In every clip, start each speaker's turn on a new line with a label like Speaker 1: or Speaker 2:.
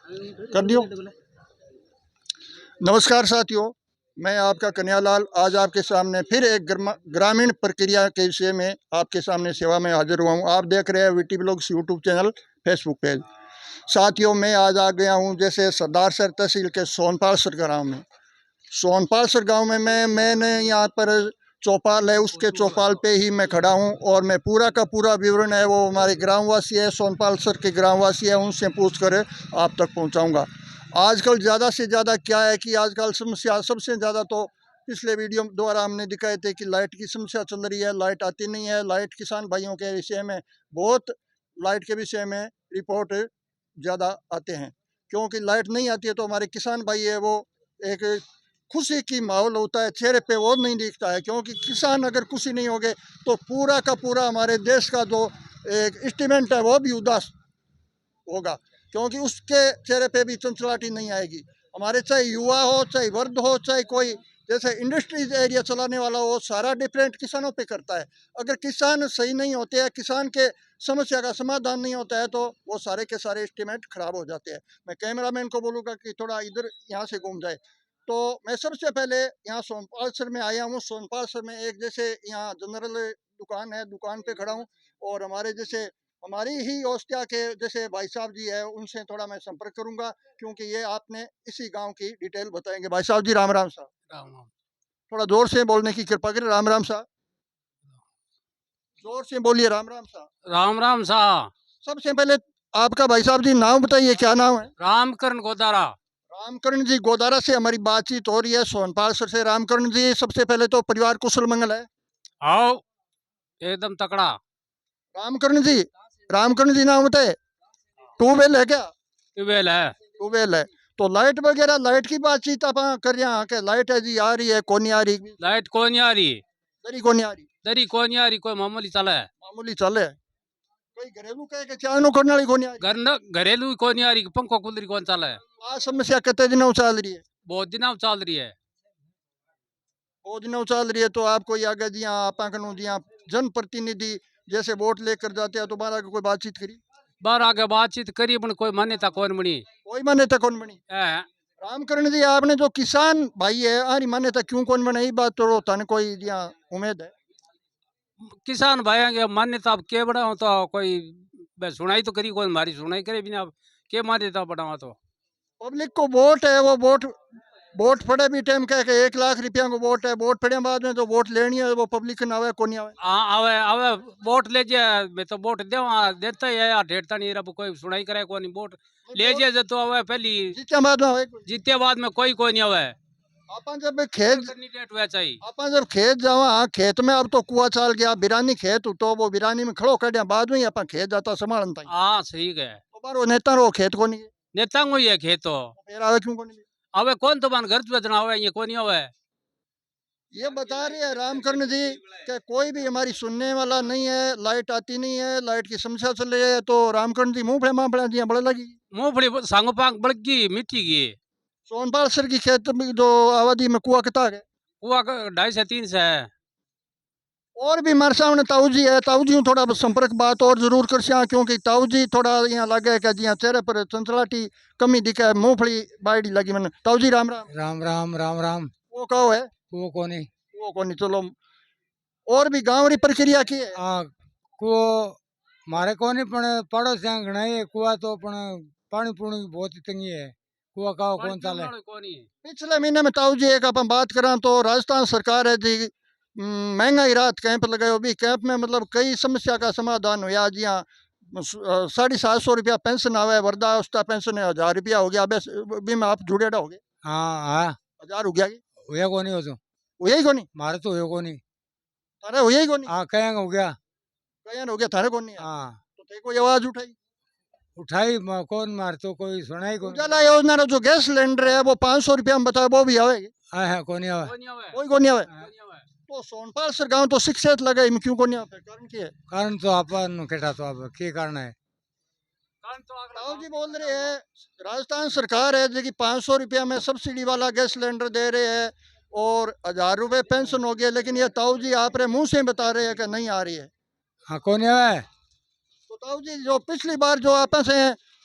Speaker 1: कर दियो। नमस्कार साथियों, मैं आपका कन्हैयालाल आज आपके सामने फिर एक ग्रामीण प्रक्रिया के विषय में आपके सामने सेवा में हाजिर हुआ हूँ। आप देख रहे हैं VT blogs YouTube channel, Facebook page. साथियों, मैं आज आ गया हूँ जैसे सरदारसर तहसील के सोनपालसर गाँव में। सोनपालसर गाँव में मैंने यहाँ पर चौपाल है, उसके चौपाल पे ही मैं खड़ा हूँ और मैं पूरा का पूरा विवरण है वो हमारे ग्रामवासी है, सोनपालसर के ग्रामवासी है, उनसे पूछ कर आप तक पहुँचाऊँगा। आजकल ज़्यादा से ज़्यादा क्या है कि आजकल समस्या सबसे ज़्यादा तो पिछले वीडियो द्वारा हमने दिखाए थे कि लाइट की समस्या चल रही है, लाइट आती नहीं है। लाइट किसान भाइयों के विषय में बहुत लाइट के विषय में रिपोर्ट ज़्यादा आते हैं, क्योंकि लाइट नहीं आती है तो हमारे किसान भाई है वो एक खुशी की माहौल होता है, चेहरे पे वो नहीं दिखता है, क्योंकि किसान अगर खुशी नहीं होगे तो पूरा का पूरा हमारे देश का जो एक इंस्ट्रूमेंट है वो भी उदास होगा, क्योंकि उसके चेहरे पे भी चंचलाटी नहीं आएगी। हमारे चाहे युवा हो, चाहे वृद्ध हो, चाहे कोई जैसे इंडस्ट्रीज एरिया चलाने वाला हो, सारा डिपेंड किसानों पे करता है। अगर किसान सही नहीं होते हैं, किसान के समस्या का समाधान नहीं होता है तो वो सारे के सारे एस्टिमेट खराब हो जाते हैं। मैं कैमरामैन को बोलूँगा कि थोड़ा इधर यहाँ से घूम जाए। तो मैं सबसे पहले यहाँ सोनपालसर में आया हूँ। सोनपालसर में एक जैसे यहाँ जनरल दुकान है, दुकान पे खड़ा हूँ और हमारे जैसे हमारी ही औस्त्या के जैसे भाई साहब जी है, उनसे थोड़ा मैं संपर्क करूंगा, क्योंकि ये आपने इसी गांव की डिटेल बताएंगे। भाई साहब जी, राम राम साहब।
Speaker 2: राम राम।
Speaker 1: थोड़ा जोर से बोलने की कृपा करें। राम राम साहब, जोर से बोलिए। राम राम साहब।
Speaker 2: राम राम सा।
Speaker 1: सबसे पहले आपका भाई साहब जी नाम बताइए, क्या नाम है?
Speaker 2: रामकरण गोदारा।
Speaker 1: रामकरण जी गोदारा से हमारी बातचीत हो रही है, सोनपालसर से। रामकरण जी, सबसे पहले तो परिवार कुशल मंगल है?
Speaker 2: आओ एकदम तकड़ा।
Speaker 1: रामकरण जी, रामकरण जी नाम बताए। ट्यूबवेल है क्या?
Speaker 2: ट्यूबवेल है।
Speaker 1: ट्यूबवेल है। तो लाइट वगैरह, लाइट की बातचीत आप कर रहे हैं कि लाइट है जी आ रही है, कौन नहीं आ रही?
Speaker 2: लाइट कौन नहीं आ रही।
Speaker 1: दरी कौन नहीं आ रही?
Speaker 2: दरी कौन नहीं आ रही, कोई मामूली चला है।
Speaker 1: मामूली चले। कोई घरेलू कहे कि चाय करने वाली कौन नहीं आ रही?
Speaker 2: घर न घरेलू कौन नहीं आ रही, पंखो कुलरी कौन चला है।
Speaker 1: आ समस्या कितने दिनों चल रही है?
Speaker 2: बहुत दिनों चल रही है।
Speaker 1: बहुत दिनों चल रही है। तो आप कोई आगे जी आप जी जनप्रतिनिधि जैसे वोट लेकर जाते हैं तो बाहर आगे कोई बातचीत करी?
Speaker 2: बार आगे बातचीत करी पण कोई मान्यता कौन बनी
Speaker 1: कोई मान्यता कौन बनी?
Speaker 2: है।
Speaker 1: रामकरण जी, आपने जो किसान भाई है आरी मान्यता क्यों कौन बने, बात तो तन कोई यहाँ उम्मीद है?
Speaker 2: किसान भाई के मान्यता अब के बढ़ाओ तो कोई सुनाई तो करी, कोई हमारी सुनाई करे बिना अब के मान्यता बढ़ावा तो।
Speaker 1: पब्लिक को वोट है, वो वोट वोट पड़े भी टाइम कह के 1 लाख रुपया को वोट है, वोट पड़े बाद में तो वोट लेनी है वो पब्लिक ना आवे कौन आवे?
Speaker 2: हाँ आवे आवे वोट ले जे। मैं तो वोट दे देता ही है यार, ढेरता नहीं रहा, कोई सुनाई करे कोई नहीं। वोट ले जे तो आवे पहली,
Speaker 1: जीत्या बाद में आवे कोई?
Speaker 2: जीते बाद में कोई नहीं आवे।
Speaker 1: अपन जब खेत
Speaker 2: कैंडिडेट हुआ चाहिए।
Speaker 1: अपन जब खेत जावा, हाँ खेत में अब तो कुआ चाल गया, बिरानी खेत हो तो वो बिरानी में खड़ो कर दिया, बाद में ही अपन खेत जाता संभालन ताई।
Speaker 2: हाँ सही है।
Speaker 1: तो बार वो नेता रो खेत को नहीं
Speaker 2: नेता को ही है खेत तो।
Speaker 1: फिर आवे क्यों को नहीं?
Speaker 2: आवे कौन तो बन घर बेचना आवे, ये कोई नहीं आवे।
Speaker 1: ये बता रहे हैं रामकरण जी कि कोई भी हमारी सुनने वाला नहीं है, लाइट आती नहीं है, लाइट की समस्या चल रही है। तो रामकरण जी मुंह माफड़ा जी बड़ा लगी।
Speaker 2: मूंगफली सांगो पाक बड़की मिट्टी की।
Speaker 1: सोनपाल सर की खेत में जो आबादी में कुआ किता है?
Speaker 2: कुआ 2.5 से 3 से है।
Speaker 1: और भी हमारे सामने ताऊ जी है, ताऊ जी थोड़ा संपर्क बात और जरूर कर सिया, क्योंकि ताऊ जी थोड़ा यहाँ लगे कि जी चेहरे पर चंचलाटी कमी दिखे, मूंगफली बाइडी लगी मैंने। ताऊ जी राम राम।
Speaker 3: राम राम राम राम।
Speaker 1: वो कहो है?
Speaker 3: कुओ कोनी।
Speaker 1: वो कौन? चलो, और भी गाँव री प्रक्रिया की है?
Speaker 3: आ कुओ मारे कोनी पण पड़ोसियां घणा है कुआ तो पण पानी पूनी की बहुत ही तंगी है। कुआ का कौन चाले।
Speaker 1: पिछले महीने में ताऊ जी एक अपन बात करा तो राजस्थान सरकार है जी महंगाई राहत कैंप लगायो। भी कैंप में मतलब कई समस्या का समाधान हुआ जी। हाँ 750 रुपया पेंशन आवे, वृद्धावस्था पेंशन 1000 रुपया हो गया। भी में आप जुड़ेड़ा हो गए?
Speaker 3: हाँ हाँ
Speaker 1: 1000 हो गया?
Speaker 3: हुआ कोनी हो तो
Speaker 1: हुआ ही कोनी?
Speaker 3: मारे तो हुआ कोनी।
Speaker 1: थारे हुआ ही कोनी?
Speaker 3: हाँ कहेंगे हो गया।
Speaker 1: कहीं हो गया, थारे कोनी?
Speaker 3: हाँ
Speaker 1: तो थे कोई आवाज उठाई?
Speaker 3: उठाई कौन मार तो कोई सुनाई कोनी।
Speaker 1: उजाला योजना रो जो गैस सिलेंडर है वो 500 रुपया में बताया, वो भी आवेगी?
Speaker 3: हाँ हाँ कोनी आवे।
Speaker 1: कोई को नहीं आवे। तो सोनपाल सर गाँव तो शिक्षित लगे, इनमें क्यों को नहीं आते? कारण क्या है?
Speaker 3: कारण तो अपन केटा तो अब के कारण है।
Speaker 1: राव जी बोल रहे हैं राजस्थान सरकार है जो कि 500 रुपया में सब्सिडी वाला गैस सिलेंडर दे रहे हैं और 1000 रुपये पेंशन हो गया, लेकिन ये ताऊ जी आप मुंह से बता रहे हैं कि नहीं आ रही है।
Speaker 3: हाँ कोनी आवे।
Speaker 1: तो ताऊ जी जो पिछली बार जो आप से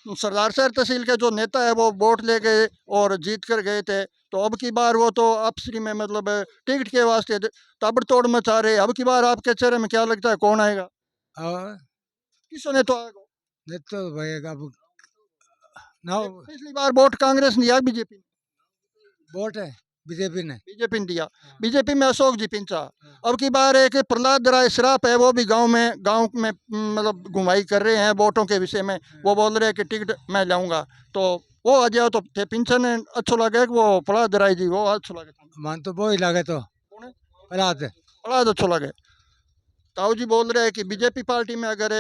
Speaker 1: सरदार शहर तहसील के जो नेता है वो वोट ले गए और जीत कर गए थे, तो अब की बार वो तो आपसी में मतलब टिकट के वास्ते ताबड़तोड़ मचा रहे। अब की बार आपके चेहरे में क्या लगता है कौन आएगा,
Speaker 3: और
Speaker 1: किसने तो आएगा?
Speaker 3: नहीं तो भाई अब ना
Speaker 1: पिछली बार वोट कांग्रेस ने दिया बीजेपी ने?
Speaker 3: वोट है बीजेपी ने।
Speaker 1: बीजेपी ने दिया, बीजेपी में अशोक जी पिंचा। अब की बार एक प्रहलाद राय श्राप है, वो भी गांव में मतलब घुमाई कर रहे हैं वोटों के विषय में। वो बोल रहे हैं कि टिकट मैं लाऊंगा, तो वो आ जाओ तो थे पिंचन अच्छो लगे कि वो प्रहलाद राय जी वो अच्छो लगे?
Speaker 3: मन तो वो ही लगे तो
Speaker 1: कौन है?
Speaker 3: प्रहलाद
Speaker 1: प्रहलाद अच्छो लगे। ताऊ जी बोल रहे हैं कि बीजेपी पार्टी में अगर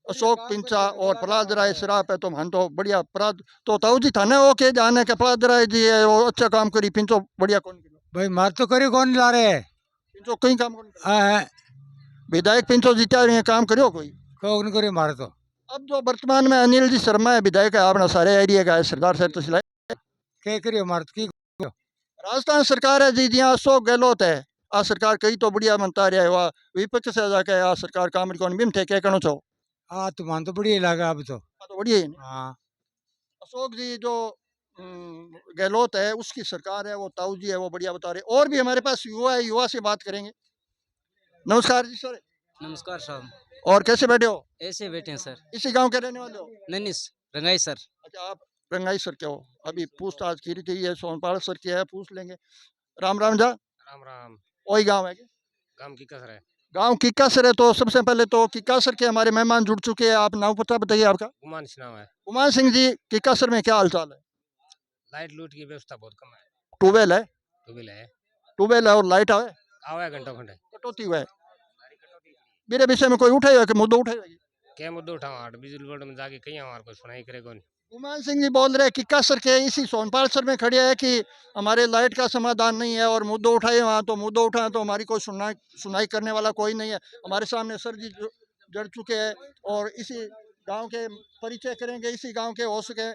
Speaker 1: अशोक पिंचा और प्रहलाद राय श्राप है तो हम तो बढ़िया प्रहलाद, तो ताऊ जी थाने वो के जाने के प्रहलाद राय जी है वो अच्छा काम करी, पिंचो बढ़िया कौन करी?
Speaker 3: भाई मार तो करी कौन ला रहे है
Speaker 1: पिंचो कहीं काम कौन करी?
Speaker 3: हाँ,
Speaker 1: विधायक पिंचो जीता रही है, काम करियो कोई?
Speaker 3: कौन करी मारे तो
Speaker 1: अब जो वर्तमान में अनिल जी शर्मा है विधायक है अपना सारे एरिया का है, सरदार शहर तहसील है।
Speaker 3: क्या करियो मार तो की
Speaker 1: राजस्थान सरकार है जी, जिया अशोक गहलोत है आ सरकार कई तो बढ़िया बनता रहा है, वह विपक्ष से जाके आ सरकार काम कौन बिम थे क्या कहना चाहो?
Speaker 3: हाँ तो मन तो बढ़िया लगा अब तो।
Speaker 1: तो बढ़िया ही नहीं।
Speaker 3: हाँ
Speaker 1: अशोक जी जो गहलोत है उसकी सरकार है, वो ताऊ जी है वो बढ़िया बता रहे। और भी हमारे पास युवा है, युवा से बात करेंगे। नमस्कार जी सर।
Speaker 4: नमस्कार साहब।
Speaker 1: और कैसे बैठे हो?
Speaker 4: ऐसे बैठे हैं सर।
Speaker 1: इसी गांव के रहने वाले हो?
Speaker 4: ननिस रंगाई सर।
Speaker 1: अच्छा, आप रंगाई सर के हो? अभी पूछताछ की थी, ये सोनपाल सर की है, पूछ लेंगे। राम राम जा।
Speaker 4: राम राम।
Speaker 1: वही गांव है क्या?
Speaker 4: काम की कसर है।
Speaker 1: गांव किक्कासर है, तो सबसे पहले तो किक्कासर के हमारे मेहमान जुड़ चुके हैं। आप नाम पता बताइए आपका?
Speaker 4: गुमान नाम है।
Speaker 1: उमान सिंह जी, किक्कासर में क्या हालचाल है?
Speaker 4: लाइट लूट की व्यवस्था बहुत कम है।
Speaker 1: ट्यूबवेल है?
Speaker 4: टूबेल है।
Speaker 1: ट्यूबवेल है और लाइट आवे?
Speaker 4: आवा है घंटों घंटे।
Speaker 1: कटौती हुआ है? मेरे विषय में कोई उठाएगा कि मुद्दा उठाएगा?
Speaker 4: क्या मुद्दे उठाओ बिजली बोर्ड में जाके कहीं हमारे को सुनाई करे कौन।
Speaker 1: उमान सिंह जी बोल रहे हैं किक्कासर के इसी सोनपाल सर में खड़े है कि हमारे लाइट का समाधान नहीं है और मुद्दों उठाए वहाँ, तो मुद्दों उठाए तो हमारी कोई सुनाई करने वाला कोई नहीं है। हमारे सामने सर जी जड़ चुके हैं और इसी गांव के परिचय करेंगे, इसी गांव के हो सके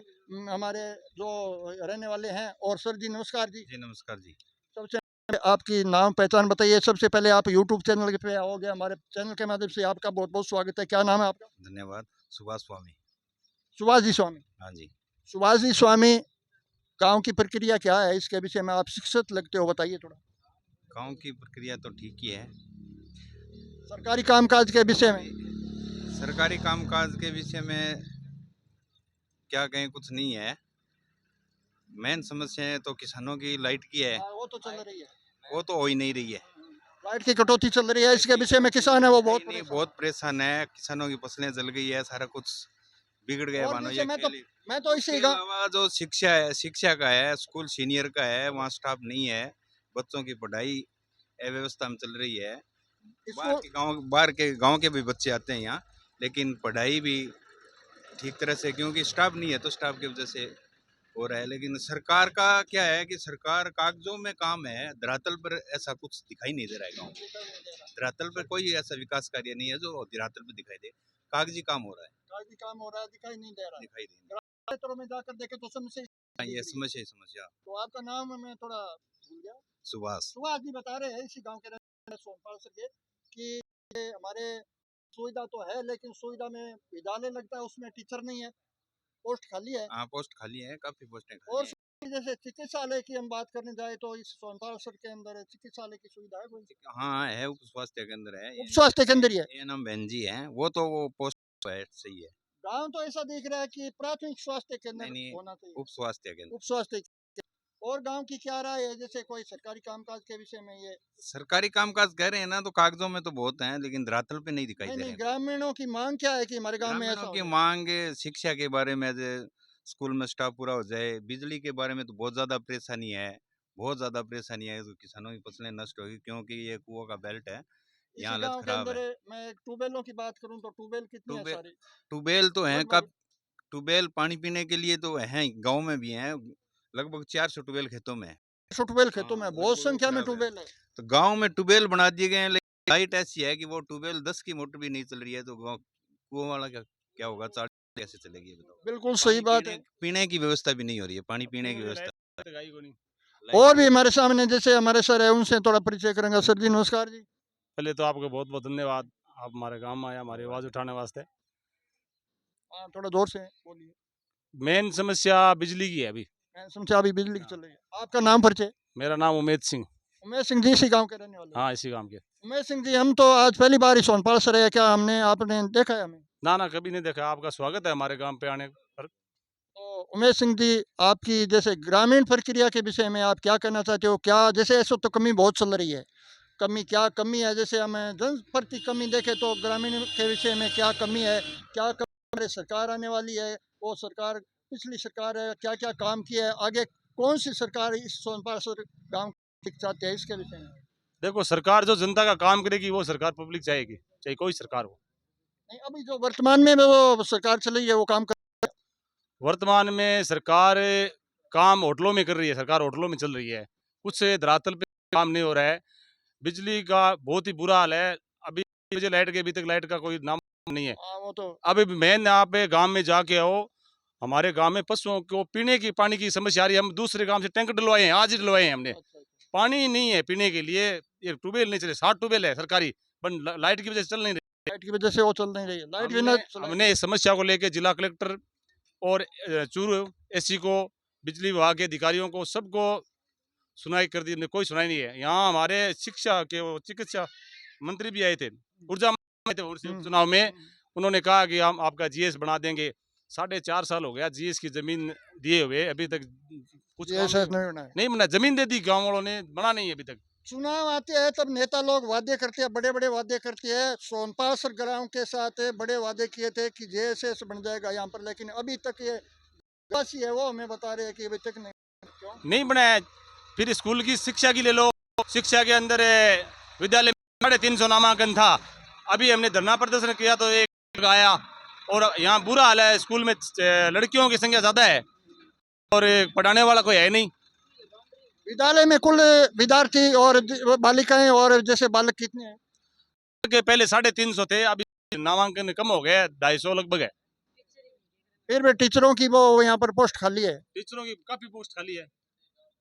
Speaker 1: हमारे जो रहने वाले हैं। और सर जी नमस्कार जी।
Speaker 5: जी नमस्कार जी।
Speaker 1: सबसे पहले आपकी नाम पहचान बताइए। सबसे पहले आप यूट्यूब चैनल पे आओगे, हमारे चैनल के माध्यम से आपका बहुत बहुत स्वागत है। क्या नाम है आपका?
Speaker 5: धन्यवाद। सुभाष स्वामी।
Speaker 1: सुभाष जी स्वामी।
Speaker 5: हाँ जी।
Speaker 1: सुभाष जी स्वामी, गांव की प्रक्रिया क्या है, इसके विषय में आप शिक्षित लगते हो, बताइए थोड़ा।
Speaker 5: गांव की प्रक्रिया तो ठीक ही है।
Speaker 1: सरकारी कामकाज के विषय में?
Speaker 5: सरकारी कामकाज के विषय में क्या कहें, कुछ नहीं है। मेन समस्या है तो किसानों की लाइट की है,
Speaker 1: वो तो चल रही है,
Speaker 5: वो तो हो ही नहीं रही है।
Speaker 1: लाइट की कटौती चल रही है, इसके विषय में किसान है वो बहुत
Speaker 5: नहीं,
Speaker 1: परेशान।
Speaker 5: बहुत परेशान है। किसानों की फसलें जल गई है, सारा कुछ बिगड़ गया
Speaker 1: और
Speaker 5: मानो।
Speaker 1: विषय
Speaker 5: ये
Speaker 1: मैं तो इसी
Speaker 5: इसके
Speaker 1: गाँव
Speaker 5: अलावा जो शिक्षा है, शिक्षा का है, स्कूल सीनियर का है, वहाँ स्टाफ नहीं है। बच्चों की पढ़ाई अव्यवस्था में चल रही है।
Speaker 1: इसको
Speaker 5: बाहर के गांव के भी बच्चे आते हैं यहाँ, लेकिन पढ़ाई भी ठीक तरह से, क्योंकि स्टाफ नहीं है तो स्टाफ की वजह से हो रहा है। लेकिन सरकार का क्या है कि सरकार कागजों में काम है, धरातल पर ऐसा कुछ दिखाई नहीं दे रहा है। गाँव धरातल पर कोई ऐसा विकास कार्य नहीं है जो धरातल पर दिखाई दे। कागजी काम हो रहा है,
Speaker 1: कागजी काम हो रहा है, दिखाई नहीं दे रहा है।
Speaker 5: दिखाई नहीं।
Speaker 1: क्षेत्रों में जाकर देखे तो समस्या
Speaker 5: हाँ, ये समस्या ही समस्या।
Speaker 1: तो आपका नाम मैं थोड़ा भूल गया।
Speaker 5: सुभाष।
Speaker 1: सुभाष जी बता रहे हैं इसी गांव के रहने वाले सोनपाल सर के कि ये हमारे सुविधा तो है लेकिन सुविधा में विद्यालय लगता है उसमें टीचर नहीं है, पोस्ट खाली है।
Speaker 5: हाँ, पोस्ट खाली है, काफी पोस्टें
Speaker 1: और
Speaker 5: खाली हैं।
Speaker 1: जैसे चिकित्सालय की हम बात करने जाए तो इस सोनपाल सर के अंदर चिकित्सालय की सुविधा है कोई?
Speaker 5: हाँ है, उप स्वास्थ्य केंद्र है।
Speaker 1: उप स्वास्थ्य केंद्र ही है।
Speaker 5: ये नाम बहन जी है, वो तो वो पोस्ट है, सही है।
Speaker 1: गांव तो ऐसा दिख रहा है कि प्राथमिक स्वास्थ्य केंद्र
Speaker 5: नहीं,
Speaker 1: होना चाहिए,
Speaker 5: उप स्वास्थ्य केंद्र।
Speaker 1: उप स्वास्थ्य। और गांव की क्या राय है, जैसे कोई सरकारी कामकाज के विषय में? ये
Speaker 5: सरकारी कामकाज कह रहे हैं ना, तो कागजों में तो बहुत हैं, लेकिन धरातल पे नहीं दिखाई
Speaker 1: नहीं
Speaker 5: दे
Speaker 1: नहीं,
Speaker 5: रहे।
Speaker 1: ग्रामीणों की मांग क्या है कि हमारे गांव में ऐसा
Speaker 5: ग्रामीणों
Speaker 1: हो
Speaker 5: की
Speaker 1: जाए?
Speaker 5: मांग शिक्षा के बारे में, स्कूल में स्टाफ पूरा हो जाए। बिजली के बारे में तो बहुत ज्यादा परेशानी है, बहुत ज्यादा परेशानी है। तो किसानों की फसलें नष्ट होगी, क्योंकि ये कुओं का बेल्ट है, यहाँ
Speaker 1: इसी
Speaker 5: हालत
Speaker 1: गांव के
Speaker 5: खराब
Speaker 1: अंदर
Speaker 5: है।
Speaker 1: मैं ट्यूबवेलों की बात करूं तो ट्यूबवेल कितनी है
Speaker 5: ट्यूबवेल
Speaker 1: सारी?
Speaker 5: ट्यूबवेल तो हैं,
Speaker 1: लगभग
Speaker 5: कब ट्यूबवेल पानी पीने के लिए तो हैं, गांव में भी हैं। लगभग 400 ट्यूबवेल खेतों में है।
Speaker 1: ट्यूबवेल खेतों
Speaker 5: हाँ,
Speaker 1: में बहुत
Speaker 5: लगभग वो
Speaker 1: संख्या में
Speaker 5: खराब है।
Speaker 1: ट्यूबवेल है।
Speaker 5: तो गांव में ट्यूबवेल बना दिए गए हैं, लेकिन लाइट ऐसी है कि वो ट्यूबवेल 10 की मोटर भी नहीं चल रही है। तो गाँव कुआं वाला क्या होगा, 40 कैसे चलेगी ये बताओ।
Speaker 1: बिल्कुल सही बात है।
Speaker 5: पीने की व्यवस्था भी नहीं हो रही है, पानी पीने की व्यवस्था।
Speaker 1: और भी हमारे सामने जैसे हमारे सर है, उनसे थोड़ा परिचय करेंगे। सर जी नमस्कार जी।
Speaker 2: पहले तो आपको बहुत बहुत धन्यवाद, आप हमारे गांव में आए हमारी आवाज़ उठाने वास्ते।
Speaker 1: हाँ, थोड़ा जोर से बोलिए।
Speaker 6: मेन समस्या बिजली की है अभी।
Speaker 1: मैं समझा अभी बिजली की चल रही है। आपका नाम परिचय?
Speaker 6: मेरा नाम उमेद सिंह।
Speaker 1: उमेश सिंह जी इसी गांव के रहने वाले हैं।
Speaker 6: हाँ, इसी काम के।
Speaker 1: उमेश सिंह जी हम तो आज पहली बार ही सोनपाल से रहे, क्या हमने आपने देखा है हमें?
Speaker 6: ना ना, कभी नहीं देखा। आपका स्वागत है हमारे गांव पे आने पर।
Speaker 1: तो उमेश सिंह जी आपकी जैसे ग्रामीण प्रक्रिया के विषय में आप क्या कहना चाहते हो? क्या जैसे ऐसे तो कमी बहुत चल रही है, कमी क्या कमी है? जैसे हमें जनप्रति कमी देखें तो ग्रामीण के विषय में क्या कमी है? क्या कमी हमारी सरकार आने वाली है? वो सरकार पिछली सरकार है, क्या क्या काम किया है? आगे कौन सी सरकार इस सोनपाल गाँव चाहते हैं इसके विषय में?
Speaker 6: देखो, सरकार जो जनता का काम करेगी वो सरकार पब्लिक चाहेगी, चाहे कोई सरकार हो।
Speaker 1: नहीं, अभी जो वर्तमान में वो सरकार चल रही है वो काम कर
Speaker 6: वर्तमान में सरकार काम होटलों में कर रही है। सरकार होटलों में चल रही है, कुछ धरातल पे काम नहीं हो रहा है। बिजली का बहुत ही बुरा हाल है। अभी मुझे लाइट के, अभी तक लाइट का कोई नाम नहीं है।
Speaker 1: हाँ वो तो
Speaker 6: अभी मेन आप गांव में जाके आओ, हमारे गांव में पशुओं को पीने की पानी की समस्या आ रही है। हम दूसरे गांव से टैंकर डलवाए हैं, आज ही डलवाए हैं हमने।
Speaker 1: अच्छा, अच्छा।
Speaker 6: पानी नहीं है पीने के लिए। ये ट्यूबवेल नहीं चले, 60 ट्यूबवेल है सरकारी, पर लाइट की वजह से चल नहीं रही।
Speaker 1: लाइट की वजह से वो चल नहीं रही है, लाइट बिना
Speaker 6: हमने इस समस्या को लेकर जिला कलेक्टर और चूरू एससी को, बिजली विभाग के अधिकारियों को, सबको सुनाई कर दी हमने, कोई सुनाई नहीं है। यहाँ हमारे शिक्षा के वो चिकित्सा मंत्री भी आए थे, ऊर्जा मंत्री थे उस चुनाव में। उन्होंने कहा कि हम आपका जीएस बना देंगे। 4.5 साल हो गया जीएस की जमीन दिए हुए, अभी तक कुछ
Speaker 1: ये
Speaker 6: काम
Speaker 1: ऐसा नहीं होना है।
Speaker 6: नहीं बना। जमीन दे दी गाँव वालों ने, बना नहीं है अभी तक।
Speaker 1: चुनाव आते हैं तब नेता लोग वादे करते हैं, बड़े बड़े वादे करते हैं। सोनपाल सर गाँव के साथ बड़े वादे किए थे कि जेएसएस बन जाएगा यहाँ पर, लेकिन अभी तक ये वासी है वो हमें बता रहे हैं कि अभी तक नहीं। क्यों?
Speaker 6: नहीं बनाया। फिर स्कूल की शिक्षा की ले लो, शिक्षा के अंदर विद्यालय में 350 नामांकन था। अभी हमने धरना प्रदर्शन किया तो एक आया, और यहाँ बुरा हाल है। स्कूल में लड़कियों की संख्या ज्यादा है और पढ़ाने वाला कोई है नहीं।
Speaker 1: विद्यालय में कुल विद्यार्थी और बालिकाएं और जैसे बालक कितने हैं?
Speaker 6: के पहले 350 थे, अभी नामांकन कम हो गया, 250 लगभग है।
Speaker 1: फिर भी टीचरों की वो यहाँ पर पोस्ट खाली है।
Speaker 6: टीचरों की काफी पोस्ट खाली है।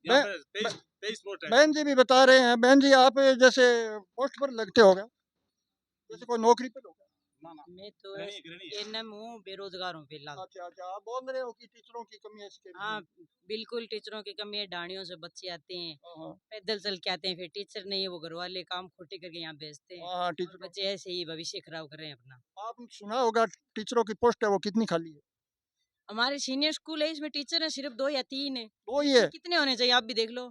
Speaker 1: मैं-
Speaker 6: यहाँ पे 23 पोस्ट है।
Speaker 1: बहन जी भी बता रहे हैं। बहन जी आप जैसे पोस्ट पर लगते हो गया, जैसे कोई नौकरी पर होगा?
Speaker 7: मैं तो
Speaker 6: गृहिणी है।
Speaker 7: एनएम हूँ, बेरोजगार हूँ फिलहाल।
Speaker 1: अच्छा अच्छा, आप बोल रहे हो कि टीचरों की कमी है इसके
Speaker 7: हाँ, बिल्कुल टीचरों की कमी है। डाणियों से बच्चे आते हैं,
Speaker 1: हाँ
Speaker 7: पैदल चल के आते हैं, फिर टीचर नहीं है, वो घर वाले काम खोटे करके यहाँ भेजते हैं।
Speaker 1: हाँ,
Speaker 7: और
Speaker 1: टीचरों
Speaker 7: बच्चे ऐसे ही भविष्य खराब कर रहे हैं अपना।
Speaker 1: आपने सुना होगा टीचरों की पोस्ट है वो कितनी खाली है?
Speaker 7: हमारे सीनियर स्कूल है, इसमें टीचर है सिर्फ 2 या 3 है।
Speaker 1: वो ही है।
Speaker 7: कितने होने चाहिए आप भी देख लो।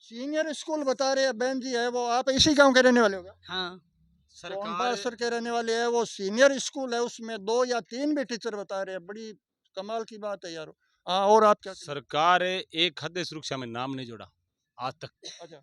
Speaker 1: सीनियर स्कूल बता रहे हैं बहन जी है वो। आप इसी गांव के रहने वाले हो क्या?
Speaker 7: हाँ,
Speaker 1: सोनपाल सर के रहने वाले हैं। वो सीनियर स्कूल है, उसमें 2 या 3 भी टीचर बता रहे हैं। बड़ी कमाल की बात है यार। हाँ, और आप क्या कहते
Speaker 6: सरकार एक खाद्य सुरक्षा में नाम नहीं जोड़ा आज तक।
Speaker 1: हैं? अच्छा,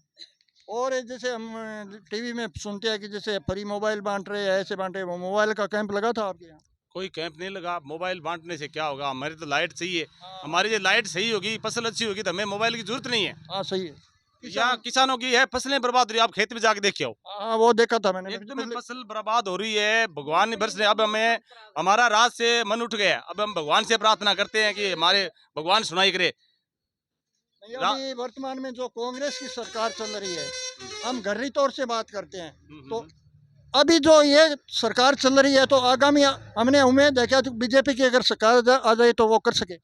Speaker 1: और जैसे हम टीवी में सुनते हैं कि जैसे फ्री मोबाइल बांट रहे हैं, ऐसे बांट रहे हैं। वो मोबाइल का कैंप लगा था आपके यहाँ?
Speaker 6: कोई कैंप नहीं लगा। मोबाइल बांटने से क्या होगा? हमारी तो लाइट चाहिए।
Speaker 1: हाँ,
Speaker 6: हमारी ये लाइट सही होगी, फसल अच्छी होगी, तो हमें मोबाइल की जरूरत नहीं है।
Speaker 1: हाँ सही है।
Speaker 6: यहाँ किसानों की है फसलें बर्बाद हो रही है। आप खेत में जाके देखिए आओ,
Speaker 1: हाँ वो देखा था मैंने।
Speaker 6: एकदम फसल बर्बाद हो रही है। भगवान ने बरस रहे। अब हमें, हमारा रात से मन उठ गया। अब हम भगवान से प्रार्थना करते हैं कि हमारे भगवान सुनाई करे।
Speaker 1: नहीं, अभी वर्तमान में जो कांग्रेस की सरकार चल रही है, हम घरेलू तौर से बात करते हैं, तो अभी जो ये सरकार चल रही है तो आगामी हमने उम्मीद है क्या बीजेपी की अगर सरकार आ जाए तो वो कर सके?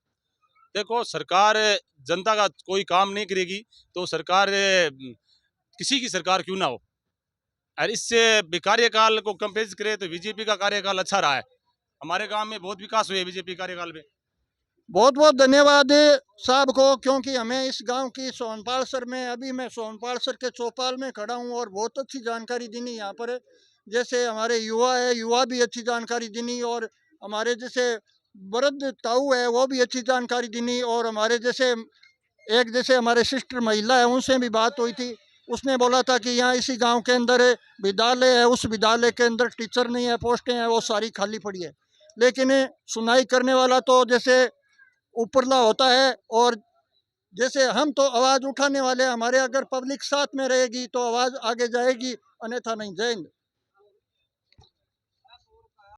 Speaker 6: देखो, सरकार जनता का कोई काम नहीं करेगी तो सरकार किसी की सरकार क्यों ना हो, और इससे कार्यकाल को कंपेयर करें तो बीजेपी का कार्यकाल अच्छा रहा है। हमारे गांव में बहुत विकास हुए बीजेपी कार्यकाल में।
Speaker 1: बहुत बहुत धन्यवाद साहब को, क्योंकि हमें इस गांव की सोनपाल सर में, अभी मैं सोनपाल सर के चौपाल में खड़ा हूं और बहुत अच्छी जानकारी दी यहाँ पर। जैसे हमारे युवा है, युवा भी अच्छी जानकारी दी, और हमारे जैसे वृद्ध ताऊ है वो भी अच्छी जानकारी दी, और हमारे जैसे एक जैसे हमारे सिस्टर महिला है उनसे भी बात हुई थी। उसने बोला था कि यहाँ इसी गांव के अंदर विद्यालय है, उस विद्यालय के अंदर टीचर नहीं है, पोस्टें हैं वो सारी खाली पड़ी है। लेकिन सुनाई करने वाला तो जैसे ऊपरला होता है, और जैसे हम तो आवाज़ उठाने वाले, हमारे अगर पब्लिक साथ में रहेगी तो आवाज़ आगे जाएगी, अन्यथा नहीं। जय हिंद।